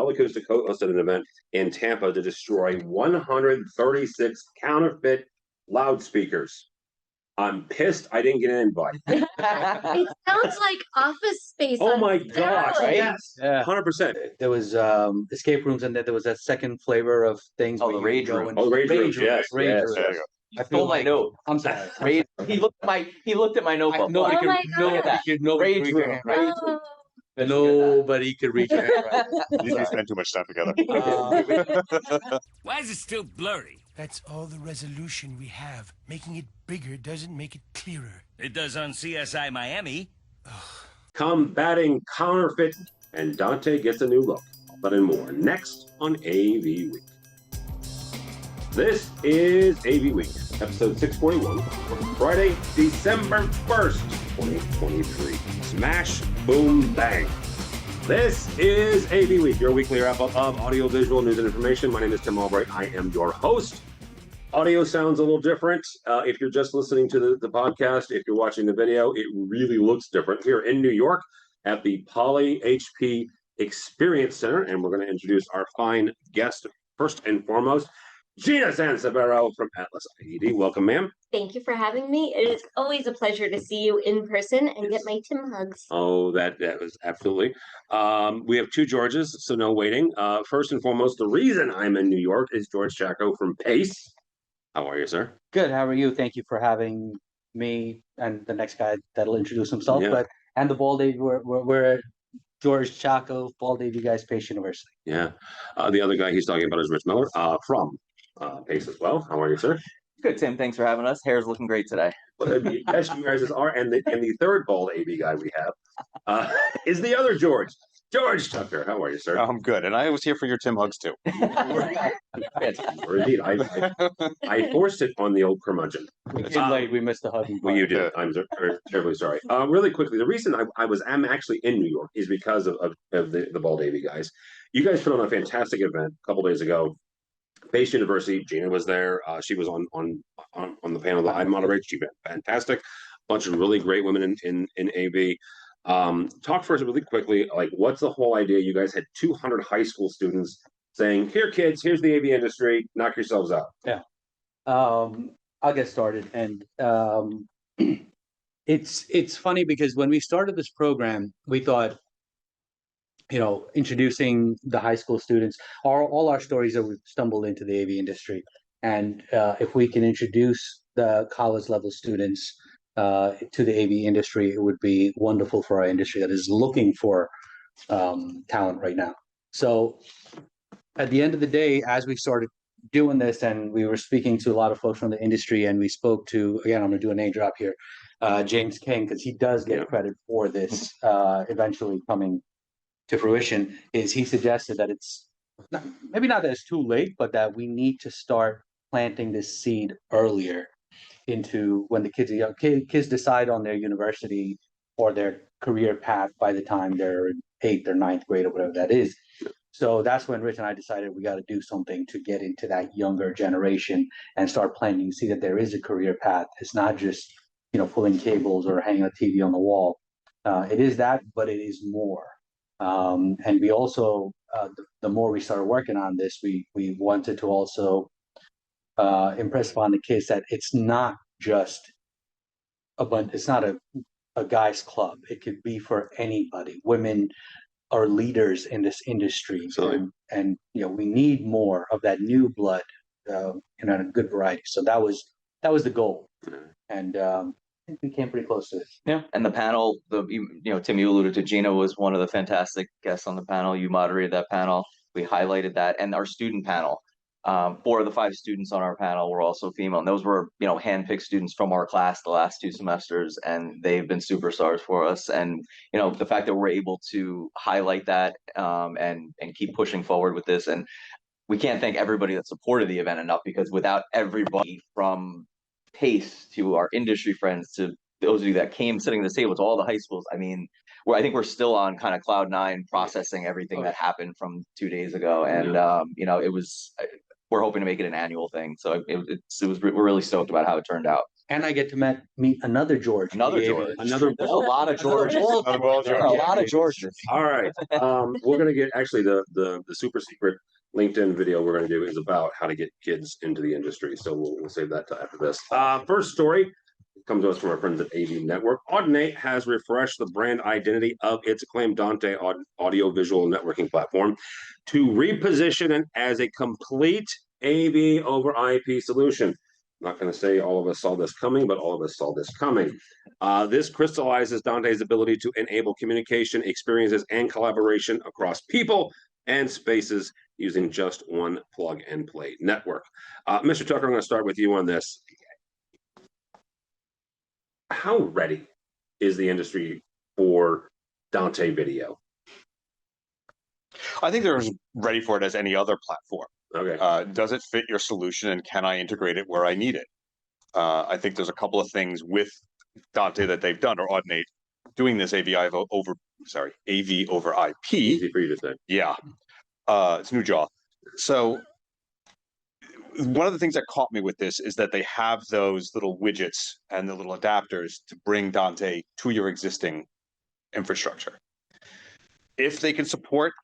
L-Acoustics hosted an event in Tampa to destroy 136 counterfeit loudspeakers. I'm pissed I didn't get an invite. It sounds like Office Space. Oh my gosh, steroids. yes, Yeah. 100%. There was escape rooms, and then there was that second flavor of things. Oh, the rage room. Oh, rage rooms, yes, Rage yes, rooms. yes. I stole my note. I'm sorry. Rage. He looked at my notebook. Nobody Oh can. my Nobody gosh. can. Nobody can Rage reach your room. hand, right? Oh. Nobody could reach your hand. Right? You two spend too much time together. Why is it still blurry? That's all the resolution we have. Making it bigger doesn't make it clearer. It does on CSI Miami. Combating counterfeit, and Dante gets a new look. But and more next on AV Week. This is AV Week, episode 641, for Friday, December 1st, 2023. Smash, boom, bang. This is AV Week, your weekly wrap-up of audiovisual news and information. My name is Tim Albright. I am your host. Audio sounds a little different. If you're just listening to the podcast, if you're watching the video, it really looks different. Here in New York at the Poly HP Experience Center, and we're going to introduce our fine guest first and foremost, Gina Sansivero from Atlas IED. Welcome, ma'am. Thank you for having me. It is always a pleasure to see you in person and get my Tim hugs. Oh, that was absolutely. We have two Georges, so no waiting. First and foremost, the reason I'm in New York is George Chacko from Pace. How are you, sir? Good. How are you? Thank you for having me and the next guy that'll introduce himself. Yeah. And the Bald AV, we're at George Chacko, Bald AV Guys Pace University. Yeah. The other guy he's talking about is Rich Miller from Pace as well. How are you, sir? Good, Tim. Thanks for having us. Hair's looking great today. Well, yes, you guys are. And the third Bald AV guy we have is the other George. George Tucker, how are you, sir? I'm good, and I was here for your Tim hugs too. Or indeed, I forced it on the old curmudgeon. We came late. We missed the hug. Well, you did. I'm terribly sorry. Really quickly, the reason I'm actually in New York is because of the Bald AV guys. You guys put on a fantastic event a couple days ago. Pace University, Gina was there. She was on the panel that I moderated. She was fantastic. Bunch of really great women in AV. Talk first really quickly, like what's the whole idea? You guys had 200 high school students saying, here kids, here's the AV industry, knock yourselves out. Yeah. I'll get started. And it's funny because when we started this program, we thought, introducing the high school students, all our stories that we've stumbled into the AV industry. And if we can introduce the college level students to the AV industry, it would be wonderful for our industry that is looking for talent right now. So at the end of the day, as we started doing this and we were speaking to a lot of folks from the industry, and we spoke to, again, I'm going to do a name drop here, James King, because he does get credit for this eventually coming to fruition, is he suggested that it's maybe not that it's too late, but that we need to start planting this seed earlier into when the kids decide on their university or their career path by the time they're in 8th or 9th grade or whatever that is. So that's when Rich and I decided we got to do something to get into that younger generation and start planting. See that there is a career path. It's not just pulling cables or hanging a TV on the wall. It is that, but it is more. And we also, the more we started working on this, we wanted to also impress upon the kids that it's not just it's not a guy's club. It could be for anybody. Women are leaders in this industry, and we need more of that new blood, in a good variety. So that was the goal, and I think we came pretty close to it. Yeah, and the panel, Tim, you alluded to Gina was one of the fantastic guests on the panel. You moderated that panel. We highlighted that, and our student panel. 4 of the 5 students on our panel were also female, and those were, handpicked students from our class the last 2 semesters, and they've been superstars for us. And the fact that we're able to highlight that and keep pushing forward with this, and we can't thank everybody that supported the event enough, because without everybody from Pace to our industry friends to those of you that came sitting at this table to all the high schools, I think we're still on kind of cloud 9 processing everything that happened from 2 days ago, and it was. We're hoping to make it an annual thing, so we're really stoked about how it turned out. And I get to meet another George. in the Another AV George. industry. There's a lot of Georges. Another ball, There are a George. lot of Georges. All right. We're gonna get actually the super secret LinkedIn video we're gonna do is about how to get kids into the industry. So we'll save that to after this. First story comes to us from our friends at AV Network. Audinate has refreshed the brand identity of its acclaimed Dante audio-visual networking platform to reposition it as a complete AV over IP solution. I'm not going to say all of us saw this coming, but all of us saw this coming. This crystallizes Dante's ability to enable communication, experiences, and collaboration across people and spaces using just one plug-and-play network. Mr. Tucker, I'm going to start with you on this. How ready is the industry for Dante video? I think they're as ready for it as any other platform. Okay. Does it fit your solution, and can I integrate it where I need it? I think there's a couple of things with Dante that they've done, or Audinate, doing this AV over IP. Easy for you to say. Yeah, it's new jaw. So one of the things that caught me with this is that they have those little widgets and the little adapters to bring Dante to your existing infrastructure. If they can support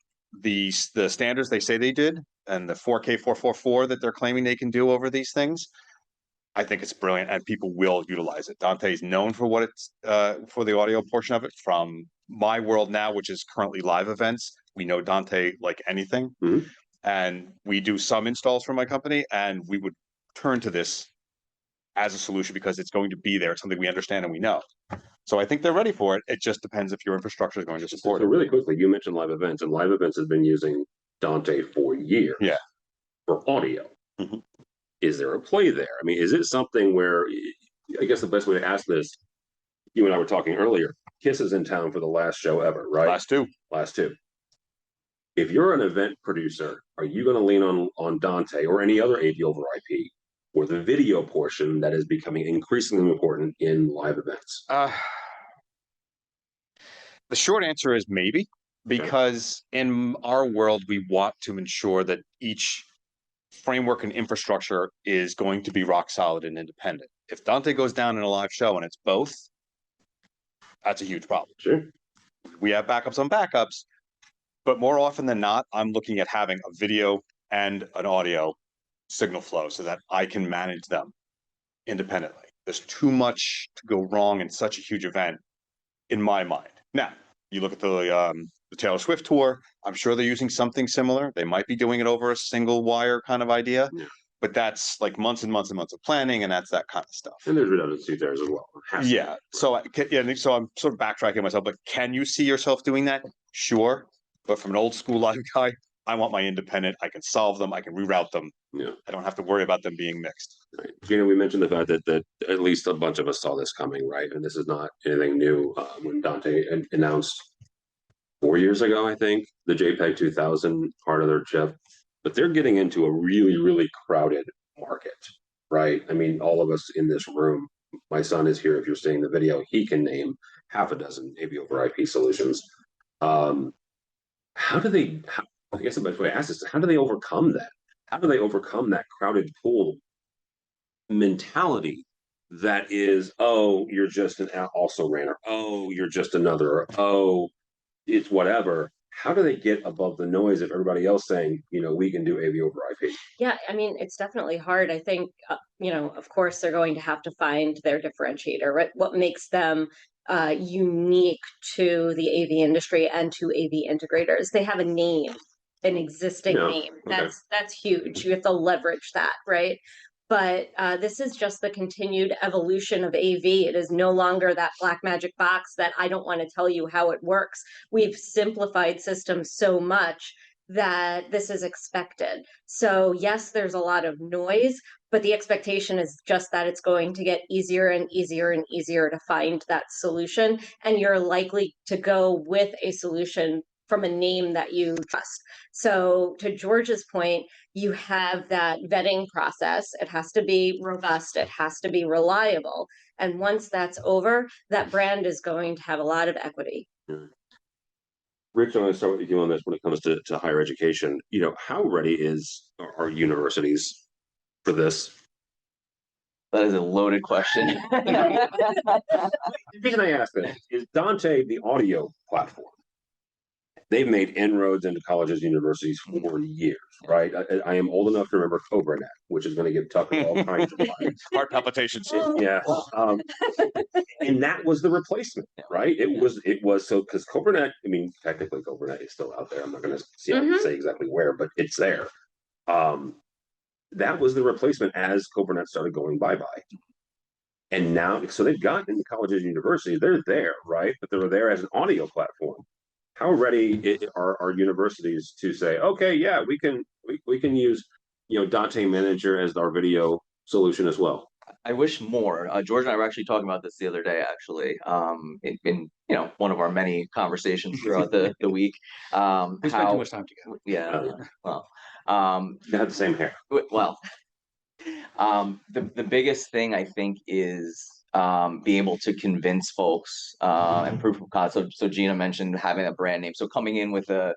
the standards they say they did and the 4K 444 that they're claiming they can do over these things, I think it's brilliant and people will utilize it. Dante is known for what it's for the audio portion of it. From my world now, which is currently live events, we know Dante like anything. Mhm. And we do some installs for my company, and we would turn to this as a solution because it's going to be there. It's something we understand and we know. So I think they're ready for it. It just depends if your infrastructure is going to support So it. really quickly, you mentioned live events, and live events has been using Dante for years. Yeah. For audio. Mhm. Is there a play there? I mean, is it something where, I guess the best way to ask this, you and I were talking earlier, Kiss is in town for the last show ever, right? Last two. Last two. If you're an event producer, are you going to lean on Dante or any other AV over IP or the video portion that is becoming increasingly important in live events? The short answer is maybe, because in our world, we want to ensure that each framework and infrastructure is going to be rock solid and independent. If Dante goes down in a live show and it's both, that's a huge problem. Sure. We have backups on backups, but more often than not, I'm looking at having a video and an audio signal flow so that I can manage them independently. There's too much to go wrong in such a huge event, in my mind. Now, you look at the Taylor Swift tour, I'm sure they're using something similar. They might be doing it over a single wire kind of idea, Yeah. but that's like months and months and months of planning, and that's that kind of stuff. And there's redundancy there as well. Yeah. So so I'm sort of backtracking myself, but can you see yourself doing that? Sure. But from an old school live guy, I want my independent. I can solve them. I can reroute them. Yeah. I don't have to worry about them being mixed. Right. Gina, we mentioned the fact that at least a bunch of us saw this coming, right? And this is not anything new. When Dante announced 4 years ago, I think, the JPEG 2000 part of their chip, but they're getting into a really, really crowded market, right? I mean, all of us in this room, my son is here. If you're seeing the video, he can name half a dozen AV over IP solutions. How do they, I guess the best way to ask is, how do they overcome that? How do they overcome that crowded pool mentality that is, oh, you're just an also ran, or oh, you're just another, or oh, it's whatever. How do they get above the noise of everybody else saying, we can do AV over IP? Yeah, I mean, it's definitely hard. I think, of course, they're going to have to find their differentiator, right? What makes them unique to the AV industry and to AV integrators. They have a name, an existing name. Okay. That's huge. You have to leverage that, right? But this is just the continued evolution of AV. It is no longer that black magic box that I don't want to tell you how it works. We've simplified systems so much that this is expected. So yes, there's a lot of noise, but the expectation is just that it's going to get easier and easier and easier to find that solution. And you're likely to go with a solution from a name that you trust. So to George's point, you have that vetting process. It has to be robust. It has to be reliable. And once that's over, that brand is going to have a lot of equity. Yeah. Rich, I'm going to start with you on this when it comes to higher education. How ready are universities for this? That is a loaded question. The reason I ask this is Dante, the audio platform. They've made inroads into colleges, universities for years, right? I am old enough to remember CobraNet, which is going to give Tucker all kinds of flags. Heart palpitations. Yeah, and that was the replacement, right? It was so because CobraNet. I mean, technically CobraNet is still out there. I'm not going to say exactly where, but it's there. That was the replacement as CobraNet started going bye-bye. And now, so they've gotten into colleges and universities, they're there, right? But they're there as an audio platform. How ready are universities to say, okay, yeah, we can use, Dante Manager as our video solution as well? I wish more. George and I were actually talking about this the other day, actually, in one of our many conversations throughout the week. We spent too much time together. Yeah. Well, They have the same hair. well, the biggest thing I think is be able to convince folks and proof of concept. So Gina mentioned having a brand name. So coming in with a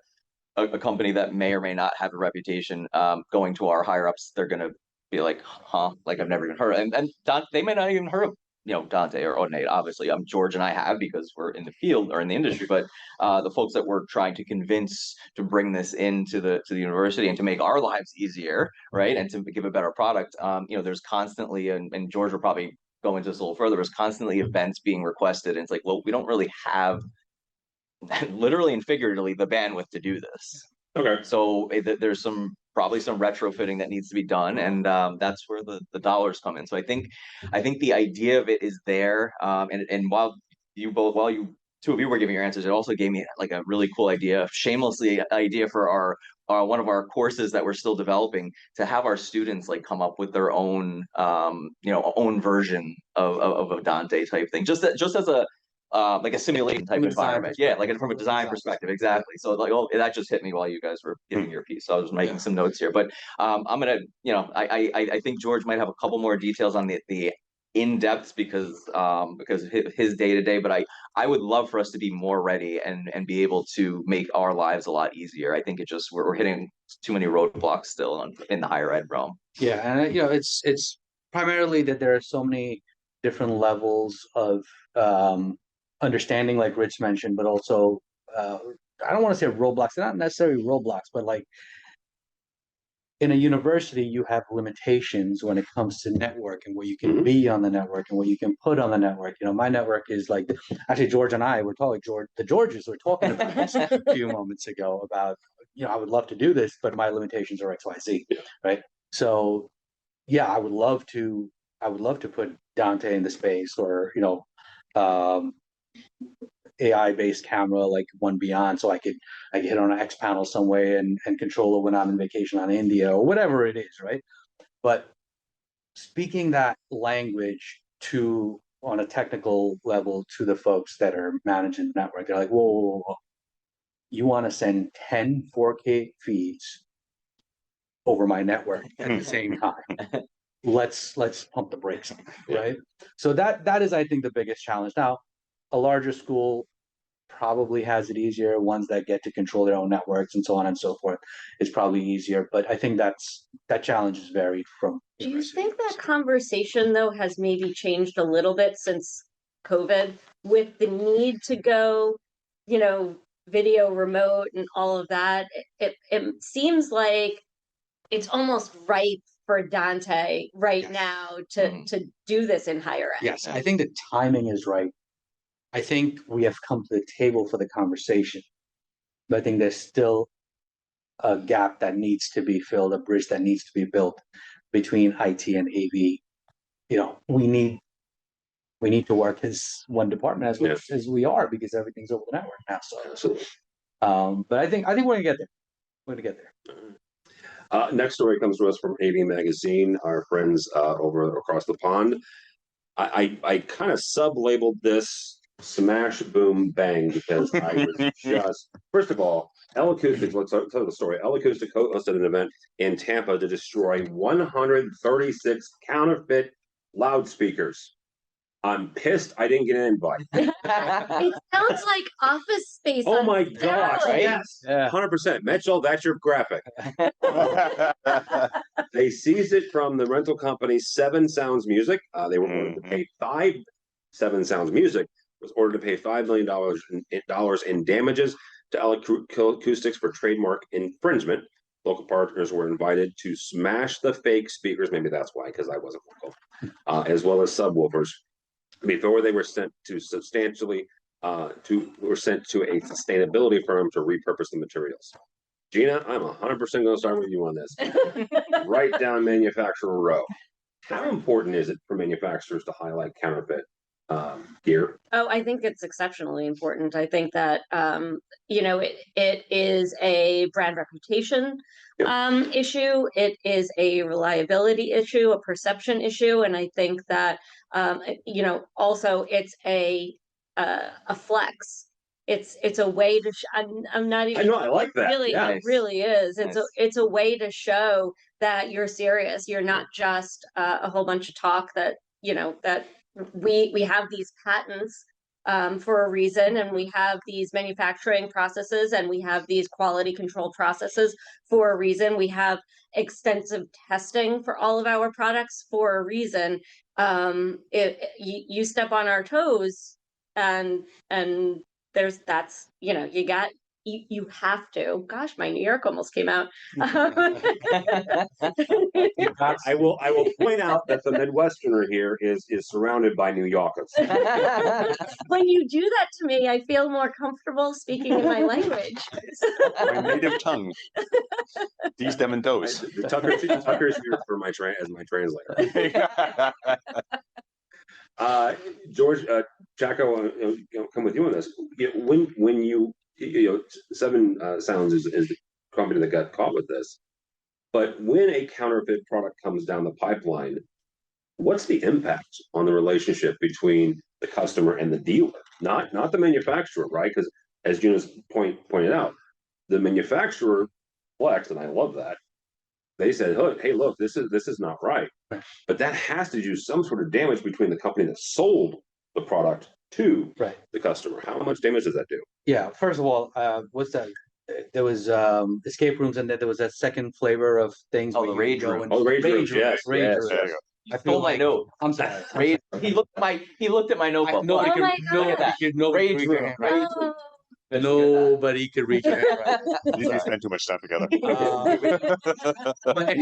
company that may or may not have a reputation, going to our higher ups, they're gonna be like, huh, like I've never even heard of. And they may not even heard of Dante or Audinate. Obviously, George and I have because we're in the field or in the industry. But the folks that we're trying to convince to bring this into the university and to make our lives easier, right, and to give a better product. There's constantly, and George will probably go into this a little further. There's constantly events being requested, and it's like, well, we don't really have, literally and figuratively, the bandwidth to do this. Okay. So there's probably some retrofitting that needs to be done, and that's where the dollars come in. So I think the idea of it is there, and while you two of you were giving your answers, it also gave me like a really cool idea, shamelessly idea for our one of our courses that we're still developing, to have our students like come up with their own own version of a Dante type thing, just as a like a simulation type environment. Yeah, like from a design perspective, exactly. So like, that just hit me while you guys were giving your piece. So I was making some notes here, but I'm gonna, I think George might have a couple more details on the in depth because of his day to day. But I would love for us to be more ready and be able to make our lives a lot easier. I think we're hitting too many roadblocks still in the higher ed realm. Yeah, and it's primarily that there are so many different levels of understanding, like Rich mentioned, but also I don't want to say roadblocks. They're not necessarily roadblocks, but like in a university, you have limitations when it comes to network and where you can be on the network and what you can put on the network. My network is like, actually, George and I were talking, the Georges were talking about this a few moments ago about, I would love to do this, but my limitations are XYZ, right? So yeah, I would love to put Dante in the space, or, AI-based camera like One Beyond, so I could hit on an X panel some way and control it when I'm on vacation on India or whatever it is, right? But speaking that language on a technical level to the folks that are managing the network, they're like, whoa. You want to send 10 4K feeds over my network at the same time? Let's pump the brakes on that, right? So that is, I think, the biggest challenge. Now, a larger school probably has it easier. Ones that get to control their own networks and so on and so forth is probably easier. But I think that challenge is varied from. Do you think that conversation, though, has maybe changed a little bit since COVID, with the need to go, video remote and all of that? It seems like it's almost ripe for Dante right now to do this in higher ed. Yes, I think the timing is right. I think we have come to the table for the conversation, but I think there's still a gap that needs to be filled, a bridge that needs to be built between IT and AV. We need to work as one department as we are, because everything's over the network now. So absolutely. But I think we're gonna get there. We're gonna get there. Next story comes to us from AV Magazine, our friends over across the pond. I kind of sub-labeled this Smash Boom Bang because I was just, first of all, L-Acoustics, let's tell the story. L-Acoustics hosted an event in Tampa to destroy 136 counterfeit loudspeakers. I'm pissed I didn't get an invite. It sounds like Office Space. Oh my gosh, right? yes, 100%. Mitchell, that's your graphic. They seized it from the rental company Seven Sounds Music. They were ordered to pay Seven Sounds Music was ordered to pay $5 million in damages to L-Acoustics for trademark infringement. Local partners were invited to smash the fake speakers. Maybe that's why, because I wasn't local, as well as subwoofers, before they were sent to a sustainability firm to repurpose the materials. Gina, I'm 100% going to start with you on this. Write down manufacturer row. How important is it for manufacturers to highlight counterfeit gear? Oh, I think it's exceptionally important. I think that it is a brand reputation issue. It is a reliability issue, a perception issue, and I think that also it's a flex. It's a way to. I'm not even. I know. I like that. Really, Yeah. it really is. Nice. It's a way to show that you're serious. You're not just a whole bunch of talk that that we have these patents for a reason, and we have these manufacturing processes, and we have these quality control processes for a reason. We have extensive testing for all of our products for a reason. You step on our toes, and you have to. Gosh, my New York almost came out. I will point out that the Midwesterner here is surrounded by New Yorkers. When you do that to me, I feel more comfortable speaking in my language. My native tongue. These them and those. Tucker's here for as my translator. George Chacko, come with you on this. When you Seven Sounds is the company that got caught with this, but when a counterfeit product comes down the pipeline, what's the impact on the relationship between the customer and the dealer? Not the manufacturer, right? Because as Gina's pointed out, the manufacturer flexed, and I love that. They said, "Hey, look, this is not right." But that has to do some sort of damage between the company that sold the product to the customer. How much damage does that do? Yeah, first of all, what's that? There was escape rooms, and then there was that second flavor of things. Oh, where the you rage go room. and- Oh, Rage Rooms, yes. Rage Rooms. There you go. I feel my note. I'm sorry. Rage. He looked at my notebook. Nobody Oh could. my Nobody God. could. Nobody could Rage reach your room. hand right. Oh, Nobody could reach your hand right. These two spend too much time together. But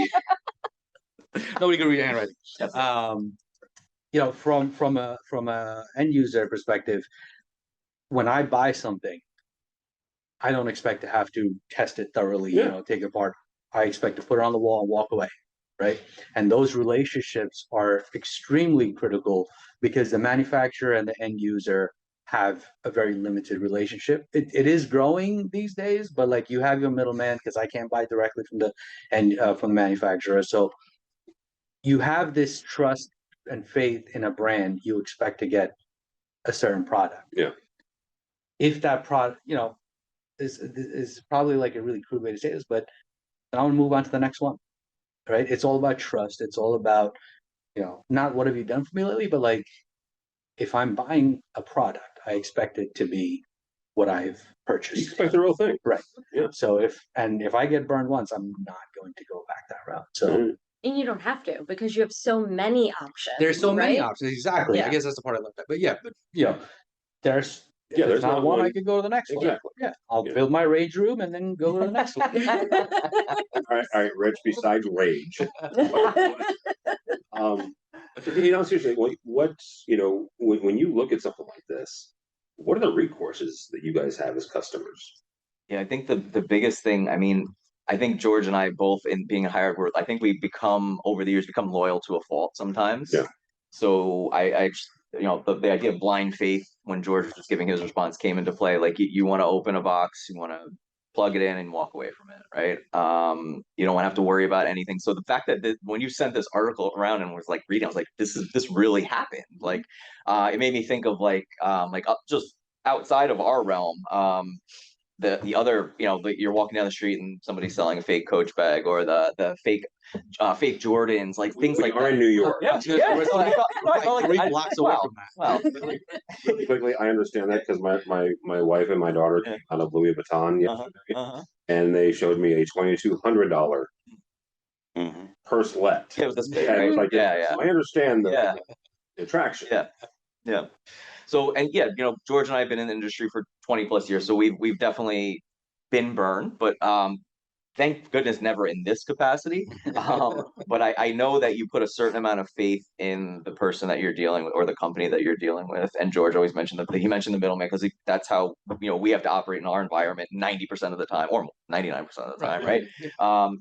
nobody could read your handwriting. From a end user perspective, when I buy something, I don't expect to have to test it thoroughly, take it apart. I expect to put it on the wall and walk away, right? And those relationships are extremely critical because the manufacturer and the end user have a very limited relationship. It is growing these days, but like you have your middleman because I can't buy directly from the manufacturer. So you have this trust and faith in a brand, you expect to get a certain product. Yeah. If that product, is probably like a really crude way to say this, but I want to move on to the next one, right? It's all about trust. It's all about, not what have you done for me lately, but like, if I'm buying a product, I expect it to be what I've You purchased. expect the real thing. Right. Yeah. So if I get burned once, I'm not going to go back that route. So and you don't have to because you have so many options. there's so many right? options. Exactly. Yeah. I guess that's the part I looked at. But there's There's not one. one. I could go to the next Exactly. one. Yeah. I'll Yeah. build my rage room and then go to the next one. All right, Rich. Besides rage, seriously, what's when you look at something like this, what are the recourses that you guys have as customers? Yeah, I think the biggest thing, I think George and I both in being hired I think we over the years become loyal to a fault sometimes. Yeah. So I the idea of blind faith when George was giving his response came into play. Like you want to open a box, you want to plug it in and walk away from it, right? You don't want to have to worry about anything. So the fact that when you sent this article around and was like reading, I was like, this really happened. Like, it made me think of just outside of our realm, the other, you're walking down the street and somebody's selling a fake Coach bag or the fake Jordans, like things We like are that. in New York. Yeah. So we're 3 blocks away from that. Wow. Really quickly, I understand that because my wife and my daughter came out of Louis Vuitton yesterday, and they showed me a $2,200 purse let. Yeah, with this big, Yeah, it was right? like, Yeah, so I understand yeah. the attraction. Yeah. Yeah. So, and yeah, George and I have been in the industry for 20 plus years, so we've definitely been burned, but thank goodness never in this capacity. But I know that you put a certain amount of faith in the person that you're dealing with or the company that you're dealing with. And George always mentioned that he mentioned the middleman because that's how we have to operate in our environment 90% of the time or 99% of the time, right?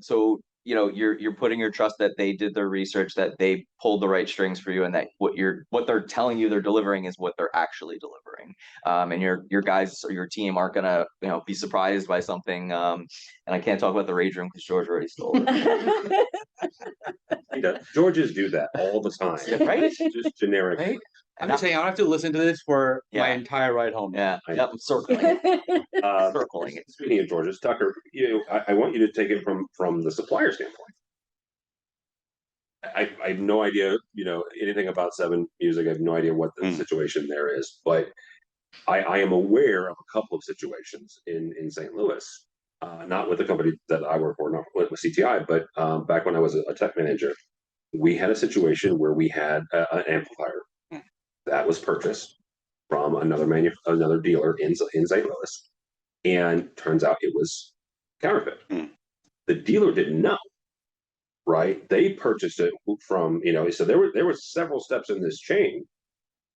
So you're putting your trust that they did their research, that they pulled the right strings for you, and that what they're telling you they're delivering is what they're actually delivering. And your guys or your team aren't gonna be surprised by something. And I can't talk about the rage room because George already stole it. He does. Georges do that all the time, Right? Just generic. Right? I'm just saying, I don't have to listen to this for my Yeah. entire ride home. Yeah. Yep. I'm circling it. Circling it. Speaking of Georges, Tucker, I want you to take it from the supplier standpoint. I have no idea, anything about Seven Music. I have no idea what the situation there is, but I am aware of a couple of situations in St. Louis, not with the company that I work for, not with CTI, but back when I was a tech manager, we had a situation where we had an amplifier that was purchased from another dealer in St. Louis, and turns out it was counterfeit. The dealer didn't know. Right, they purchased it from so there were several steps in this chain.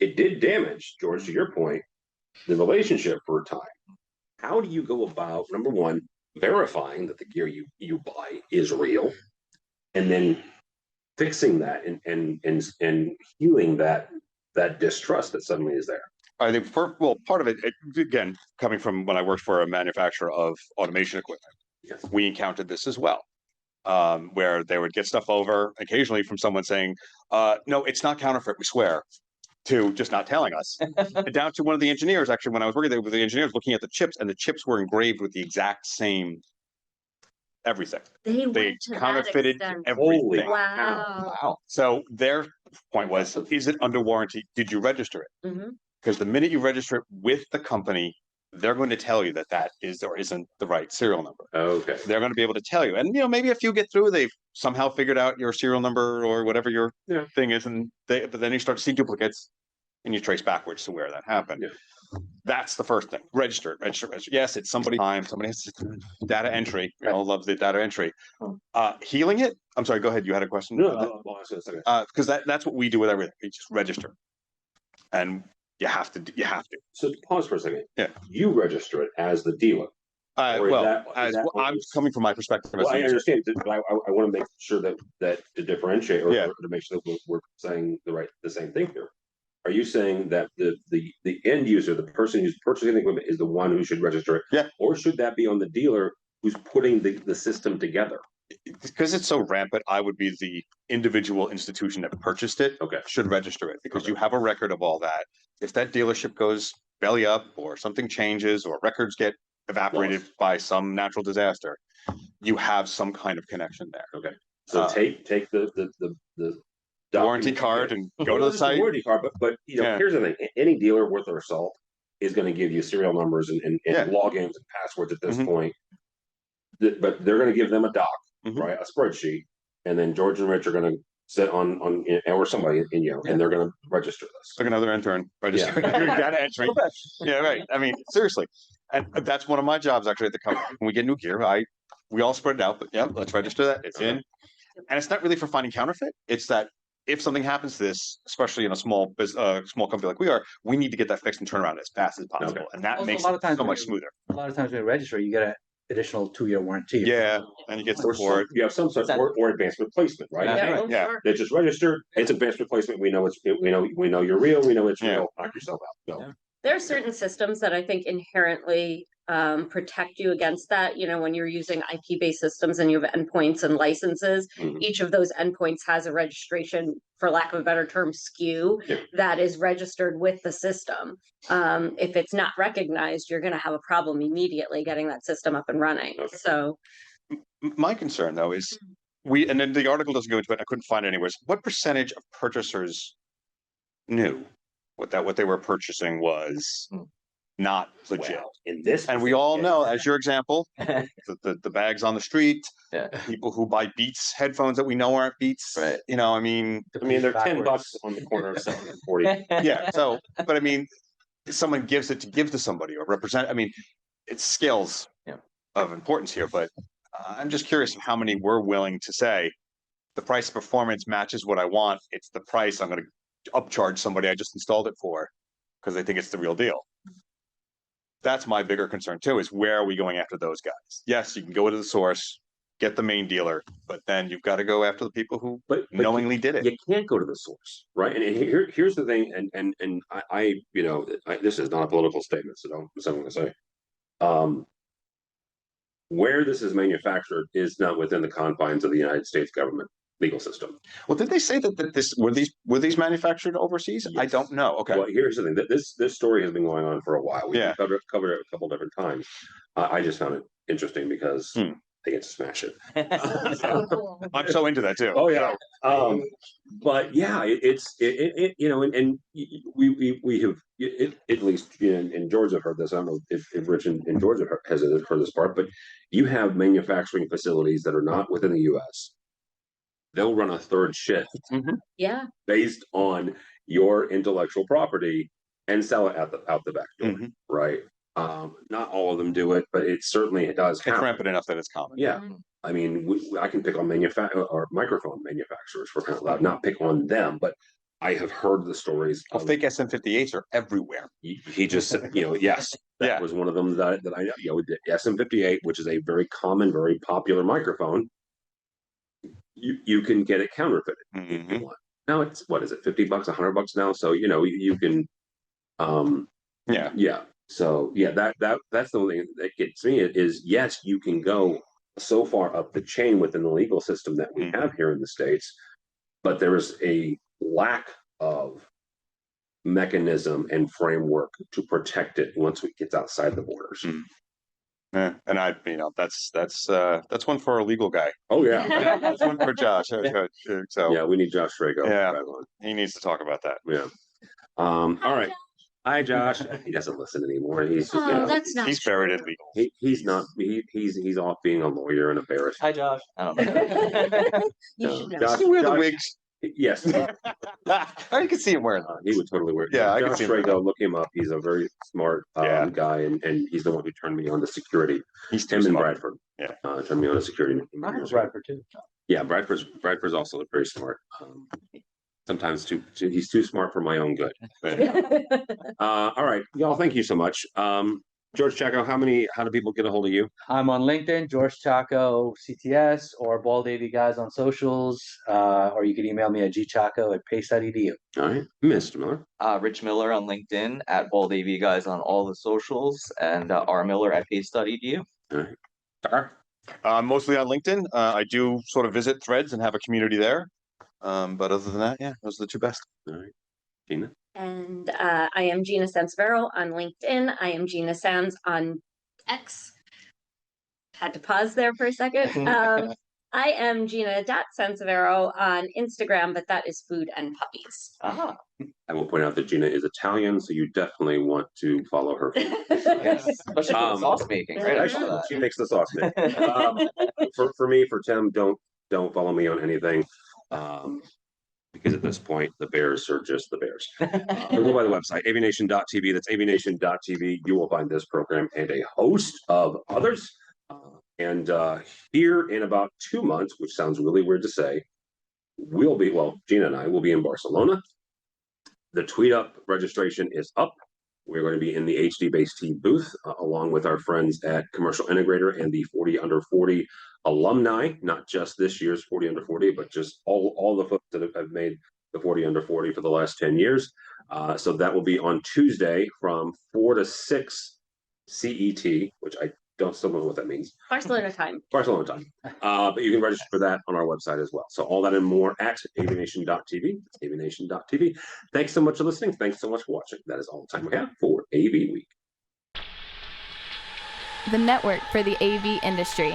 It did damage, George, to your point, the relationship for a time. How do you go about, number one, verifying that the gear you buy is real, and then fixing that and healing that distrust that suddenly is there? I think part of it, again, coming from when I worked for a manufacturer of automation equipment, Yes. we encountered this as well. Where they would get stuff over occasionally from someone saying, no, it's not counterfeit, we swear, to just not telling us. Down to one of the engineers, actually, when I was working there with the engineers looking at the chips, and the chips were engraved with the exact same everything. They They went to that counterfeited extent. everything. Holy Wow. So their point was, is it under warranty? Did you register it? Mhm. Because the minute you register it with the company, they're going to tell you that is or isn't the right serial number. Okay. They're going to be able to tell you. And, maybe if you get through, they've somehow figured out your serial number or whatever your thing is. But then you start to see duplicates and you trace backwards to where that happened. Yeah. That's the first thing. Register. Yes, it's somebody has data entry. We all love the data entry. Healing it. I'm sorry, go ahead. You had a question? No, Because that's what we do with everything. We just register. And you have to. So pause for a second. Yeah. You register it as the dealer. I'm coming from my perspective. Well, I understand, but I want to make sure that to differentiate or to make sure that we're saying the same thing here. Are you saying that the end user, the person who's purchasing the equipment, is the one who should register it? Yeah. Or should that be on the dealer who's putting the system together? Because it's so rampant, I would be the individual institution that purchased it. Okay. Should register it because you have a record of all that. If that dealership goes belly up or something changes or records get evaporated by some natural disaster, you have some kind of connection there. Okay. So take the warranty card and go to the site. Warranty card, but here's the thing: any dealer worth their salt is going to give you serial numbers and logins and passwords at this point. But they're going to give them a doc, right, a spreadsheet, and then George and Rich are going to sit on or somebody and they're going to register this. Like another intern register data entry. Yeah, right. I mean, seriously, and that's one of my jobs actually at the company. When we get new gear, we all spread it out, but let's register that. It's in, and it's not really for finding counterfeit. It's that if something happens to this, especially in a small company like we are, we need to get that fixed and turn around as fast as possible, and that makes it so much smoother. A lot of times when you register, you get an additional 2-year warranty. Yeah, and you get support. You have some sort of or advanced replacement, right? Yeah. They just registered. It's advanced replacement. We know we know you're real. We know it's real. Knock yourself out. So. There are certain systems that I think inherently protect you against that. When you're using IP-based systems and you have endpoints and licenses, each of those endpoints has a registration, for lack of a better term, SKU that is registered with the system. If it's not recognized, you're going to have a problem immediately getting that system up and running. Okay. So, my concern though is and then the article doesn't go into it. I couldn't find it anywhere. What percentage of purchasers knew what they were purchasing was not legit? in this. And we all specific know, case- as your example, the bags on the street, Yeah. people who buy Beats headphones that we know aren't Beats. Right. You know, I mean, they're $10 Backwards. on the corner of 7 and 40. yeah, so, but I mean, someone gives it to give to somebody or represent, I mean, it's scales Yeah. of importance here, but I'm just curious of how many we're willing to say the price performance matches what I want. It's the price I'm gonna upcharge somebody I just installed it for because they think it's the real deal. That's my bigger concern too, is where are we going after those guys? Yes, you can go to the source, get the main dealer, but then you've got to go after the people who But knowingly did it. you can't go to the source, right? And here's the thing, and I you know, this is not a political statement, so don't something to say. Where this is manufactured is not within the confines of the United States government legal system. Well, did they say that this were these manufactured overseas? I Yes. don't know. Okay. Well, here's the thing, that this story has been going on for a while. We've Yeah. covered it a couple different times. I just found it interesting because they get to smash it. I'm so into that too. Oh yeah. But yeah, it's you know, and we have at least in Georgia have heard this. I don't know if Rich in Georgia has heard this part, but you have manufacturing facilities that are not within the U.S. They'll run a third shift Yeah. based on your intellectual property and sell it out the back door, Mhm. right? Not all of them do it, but it certainly does It's happen. rampant enough that it's common. Yeah. I mean, I can pick on or microphone manufacturers for crying out loud, not pick on them, but I have heard the stories. Well, fake SM58s are everywhere. He just said, you know, yes, that Yeah. was one of them that I know. You know, the SM58, which is a very common, very popular microphone. You can get it counterfeited if you Mhm. want. Now it's what is it, $50, $100 now? So you know you can, Yeah. yeah. So yeah, that's the only thing that gets me is yes, you can go so far up the chain within the legal system that we have here in the States, but there is a lack of mechanism and framework to protect it once it gets outside the borders. Yeah. And that's one for a legal guy. Oh yeah. That's one for Josh. So Yeah, we need Josh Trago. Yeah. back on. he needs to talk about that. Yeah. All right. Hi, Josh. He doesn't listen anymore. He's you know, that's not He's buried in legal. he's not he's off being a lawyer and a barrister. Hi, Josh. I don't know. You should know. Josh, Does he wear the Josh- wigs? Yes, Oh, you can see him wearing them. he would totally wear. Yeah, I can Josh see him. Trago, look him up. He's a very smart Yeah. guy, and he's the one who turned me on to security. He's too Him and smart. Bradford. Yeah. Turned me on to security. Bradford too. Yeah, Bradford's also very smart. Sometimes he's too smart for my own good. All right, y'all. Thank you so much. George Chacko, how do people get a hold of you? I'm on LinkedIn, George Chacko CTS, or Bald AV Guys on socials, or you can email me at gchacko@pace.edu. All right, Mr. Miller. Rich Miller on LinkedIn, at Bald AV Guys on all the socials, and R Miller at pace.edu. All right, Dar. Mostly on LinkedIn. I do sort of visit Threads and have a community there. But other than that, yeah, those are the two best. All right, Gina. And I am Gina Sansivero on LinkedIn. I am Gina Sans on X. Had to pause there for a second. I am Gina.Sansivero on Instagram, but that is food and puppies. Ah, I will point out that Gina is Italian, so you definitely want to follow her. yes. Especially for the sauce making, right? I saw Actually, that. she makes the sauce. For Tim, don't follow me on anything. Because at this point, the Bears are just the Bears. Go by the website, AVNation.tv. That's AVNation.tv. You will find this program and a host of others. And here in about 2 months, which sounds really weird to say, Gina and I will be in Barcelona. The Tweet Up registration is up. We're going to be in the HD Base T booth, along with our friends at Commercial Integrator and the 40 Under 40 alumni, not just this year's 40 Under 40, but just all the folks that have made the 40 Under 40 for the last 10 years. So that will be on Tuesday from 4 to 6 CET, which I still don't know what that means. Barcelona time. Barcelona time. But you can register for that on our website as well. So all that and more at AVNation.tv. It's AVNation.tv. Thanks so much for listening. Thanks so much for watching. That is all the time we have for AV Week. The network for the AV industry.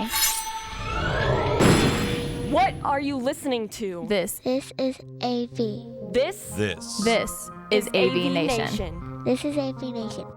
What are you listening to? This This is AV. This This is AV Nation. This is AV Nation.